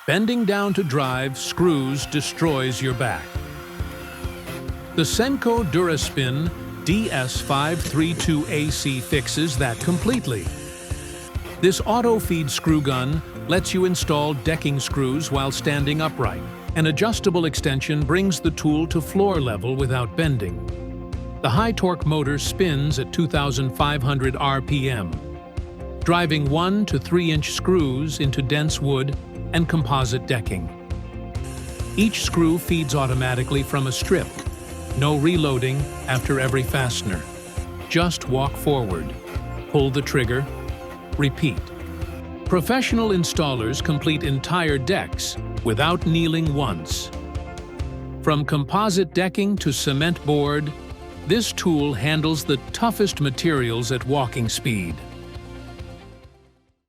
Bending down to drive screws destroys your back. The Senko Duraspin DS532AC fixes that completely. This auto-feed screw gun lets you install decking screws while standing upright. An adjustable extension brings the tool to floor level without bending. The high-torque motor spins at 2,500 RPM, driving 1 to 3-inch screws into dense wood and composite decking. Each screw feeds automatically from a strip. No reloading after every fastener. Just walk forward, pull the trigger, repeat. Professional installers complete entire decks without kneeling once. From composite decking to cement board, this tool handles the toughest materials at walking speed.